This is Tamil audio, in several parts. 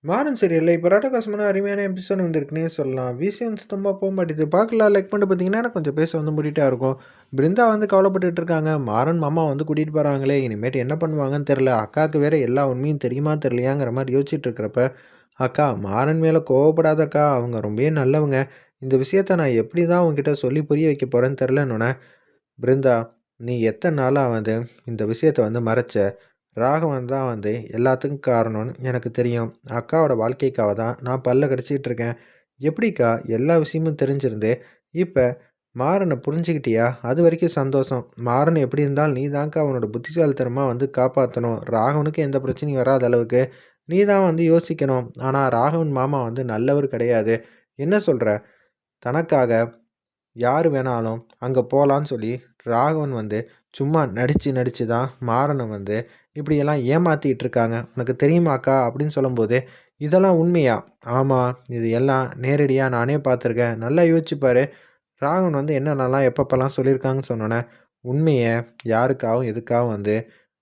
மாறன் சீரியல்ல இப்ப ராட்டகாசமான அருமையான எபிசோட் வந்திருக்குன்னே சொல்லலாம். விஷயம் சுத்தமா போ மாட்டேது. பார்க்கலாம் லைக் பண்ணிட்டு பார்த்தீங்கன்னா, எனக்கு கொஞ்சம் பேச வந்து மூடிட்டா இருக்கும். பிருந்தா வந்து கவலைப்பட்டுட்டு இருக்காங்க. மாறன் மாமா வந்து கூட்டிட்டு போறாங்களே, இனிமேட்டு என்ன பண்ணுவாங்கன்னு தெரியல. அக்காவுக்கு வேற எல்லா உண்மையும் தெரியுமா தெரியலையாங்கிற மாரி யோசிச்சுட்டு இருக்கிறப்ப, "அக்கா மாறன் மேல கோவப்படாதக்கா. அவங்க ரொம்பவே நல்லவங்க. இந்த விஷயத்த நான் எப்படி தான் உன்கிட்ட சொல்லி புரிய வைக்க போறேன்னு தெரியலன்னோனே" பிருந்தா, "நீ எத்தன நாளா வந்து இந்த விஷயத்த வந்து மறைச்ச? ராகவன் தான் வந்து எல்லாத்துக்கும் காரணம்னு எனக்கு தெரியும். அக்காவோட வாழ்க்கைக்காக தான் நான் பல்ல கடிச்சிக்கிட்டு இருக்கேன். எப்படிக்கா எல்லா விஷயமும் தெரிஞ்சிருந்து, இப்ப மாறன புரிஞ்சுக்கிட்டியா? அதுவரைக்கும் சந்தோஷம். மாறன் எப்படி இருந்தாலும் நீ தான்க்கா அவனோட புத்திசாலித்தனமா வந்து காப்பாத்தணும். ராகவனுக்கு எந்த பிரச்சனையும் வராத அளவுக்கு நீ தான் வந்து யோசிக்கணும். ஆனா ராகவன் மாமா வந்து நல்லவரு கிடையாது. என்ன சொல்ற? தனக்காக யாரு வேணாலும் அங்க போலான்னு சொல்லி, ராகவன் வந்து சும்மா நடிச்சு நடிச்சு தான் மாறன வந்து இப்படியெல்லாம் ஏமாத்திட்டு இருக்காங்க. "உனக்கு தெரியுமாக்கா?" அப்படின்னு சொல்லும்போது, "இதெல்லாம் உண்மையா?" "ஆமா. இது எல்லாம் நேரடியா நானே பார்த்துருக்கேன். நல்லா யோசிச்சு பாரு. ராகவன் வந்து என்னென்னலாம் எப்பப்பலாம் சொல்லியிருக்காங்கன்னு" சொன்னோனே, உண்மைய யாருக்காகவும் எதுக்காகவும் வந்து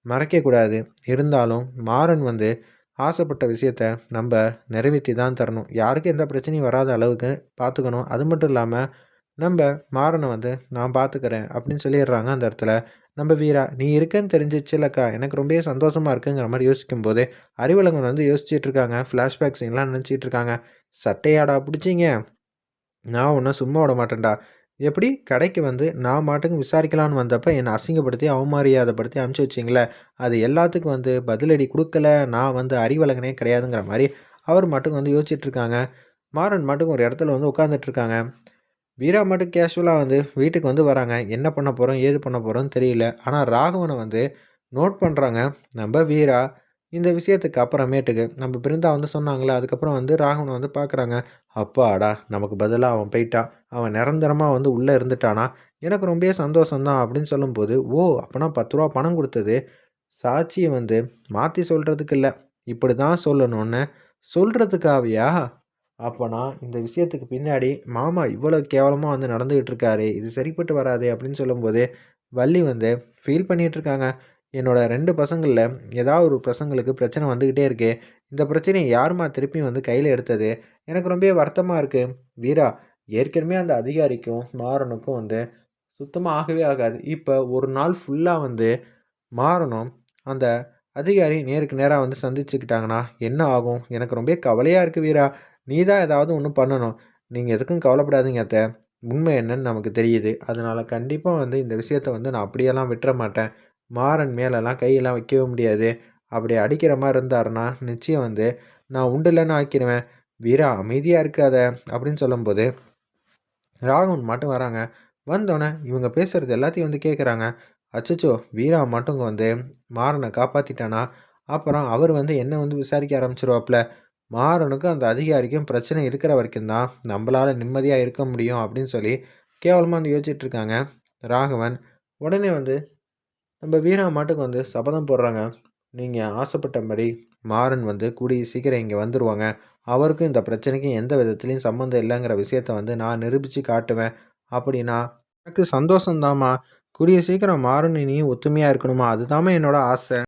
மறைக்கக்கூடாது. இருந்தாலும் மாறன் வந்து ஆசைப்பட்ட விஷயத்த நம்ப நிறைவேத்தி தான் தரணும். யாருக்கும் எந்த பிரச்சனையும் வராத அளவுக்கு பார்த்துக்கணும். அது மட்டும் இல்லாம நம்ப மாறன வந்து நான் பார்த்துக்கிறேன் அப்படின்னு சொல்லிடுறாங்க அந்த இடத்துல. நம்ம வீரா, "நீ இருக்கன்னு தெரிஞ்சிச்சுல்லக்கா, எனக்கு ரொம்பவே சந்தோஷமா இருக்குங்கிற" மாரி யோசிக்கும்போதே, அறிவழகன் வந்து யோசிச்சுட்டு இருக்காங்க. ஃப்ளாஷ்பேக் சீன்லாம் நினச்சிட்டு இருக்காங்க. "சட்டையாடா புடிச்சீங்க? நான் உன்ன சும்மா விட மாட்டேன்டா. எப்படி கடைக்கு வந்து நான் பாட்டுக்கு விசாரிக்கலான்னு வந்தப்ப என்ன அசிங்கப்படுத்தி, அவமரியாதைப்படுத்தி அனுப்பிச்சு வச்சீங்கல்ல, அது எல்லாத்துக்கும் வந்து பதிலடி குடுக்கல. நான் வந்து அறிவழகனே கிடையாதுங்கிற" மாரி அவர் மாட்டுக்கு வந்து யோசிச்சுட்டு இருக்காங்க. மாறன் மாட்டுக்கு ஒரு இடத்துல வந்து உட்காந்துட்டு இருக்காங்க. வீரா மட்டும் கேஷுவலா வந்து வீட்டுக்கு வந்து வராங்க. என்ன பண்ண போறோம்? ஏது பண்ண போறோம்ன்னு தெரியல. ஆனா ராகவன வந்து நோட் பண்றாங்க. நம்ப வீரா இந்த விஷயத்துக்கு அப்புறமேட்டுக்கு நம்ம பிருந்தா வந்து சொன்னாங்கல்ல, அதுக்கப்புறம் வந்து ராகவன வந்து பார்க்குறாங்க. அப்பாடா! நமக்கு பதிலா அவன் போய்ட்டான். அவன் நிரந்தரமா வந்து உள்ள இருந்துட்டானா, எனக்கு ரொம்பவே சந்தோஷம் தான் அப்படின்னு சொல்லும்போது, ஓ! அப்பனா ரூ. 10 பணம் குடுத்தது சாட்சிய வந்து மாத்தி சொல்றதுக்கு இல்ல. இப்படிதான் சொல்லணும்னு சொல்றதுக்காகயா? அப்பன்னா இந்த விஷயத்துக்கு பின்னாடி மாமா இவ்வளோ கேவலமா வந்து நடந்துகிட்டு இருக்காரே! இது சரிப்பட்டு வராதே! அப்படின்னு சொல்லும்போது, வள்ளி வந்து ஃபீல் பண்ணிட்டு இருக்காங்க. என்னோட 2 பசங்கள்ல ஏதாவது ஒரு பசங்களுக்கு பிரச்சனை வந்துகிட்டே இருக்கே! இந்த பிரச்சனைய யாரும்மா திருப்பியும் வந்து கையில எடுத்தது? எனக்கு ரொம்பவே வருத்தமா இருக்கு. வீரா, ஏற்கனவே அந்த அதிகாரிக்கும், மாறனுக்கும் வந்து சுத்தமா ஆகவே ஆகாது. இப்ப ஒரு நாள் ஃபுல்லா வந்து மாறணும். அந்த அதிகாரி நேருக்கு நேரா வந்து சந்திச்சுக்கிட்டாங்கன்னா, என்ன ஆகும்? எனக்கு ரொம்பவே கவலையா இருக்கு வீரா. நீ தான் ஏதாவது ஒண்ணு பண்ணணும். நீங்க எதுக்கும் கவலைப்படாதீங்க அத்த. உண்மை என்னன்னு நமக்கு தெரியுது. அதனால கண்டிப்பா வந்து இந்த விஷயத்த வந்து நான் அப்படியெல்லாம் விட்டுற மாட்டேன். மாறன் மேலலாம் கையெல்லாம் வைக்கவே முடியாது. அப்படி அடிக்கிற மாரி இருந்தாருன்னா, நிச்சயம் வந்து நான் உண்டில்லன்னு ஆக்கிருவேன். வீரா அமைதியா இருக்காத அப்படின்னு சொல்லும்போது ராகவன் மட்டும் வராங்க. வந்தோனே இவங்க பேசுறது எல்லாத்தையும் வந்து கேட்குறாங்க. அச்சச்சோ! வீரா மட்டும் வந்து மாறன காப்பாத்திட்டானா, அப்புறம் அவர் வந்து என்ன வந்து விசாரிக்க ஆரம்பிச்சுருவாப்புல. மாறனுக்கும் அந்த அதிகாரிக்கும் பிரச்சனை இருக்கிற வரைக்கும் தான் நம்பளால நிம்மதியா இருக்க முடியும் அப்படின்னு சொல்லி கேவலமா வந்து யோசிச்சுட்டு இருக்காங்க ராகவன். உடனே வந்து நம்ம வீரா மாட்டுக்கு வந்து சபதம் போடுறாங்க. நீங்க ஆசைப்பட்டபடி மாறன் வந்து கூடிய சீக்கிரம் இங்க வந்துருவாங்க. அவருக்கும் இந்த பிரச்சனைக்கும் எந்த விதத்திலயும் சம்மந்தம் இல்லங்கிற விஷயத்த வந்து நான் நிரூபிச்சு காட்டுவேன். அப்படின்னா, எனக்கு சந்தோஷம் தாம்மா. கூடிய சீக்கிரம் மாறன் நீயும் ஒத்துமையா இருக்கணுமா, அதுதாம்மா என்னோட ஆசை.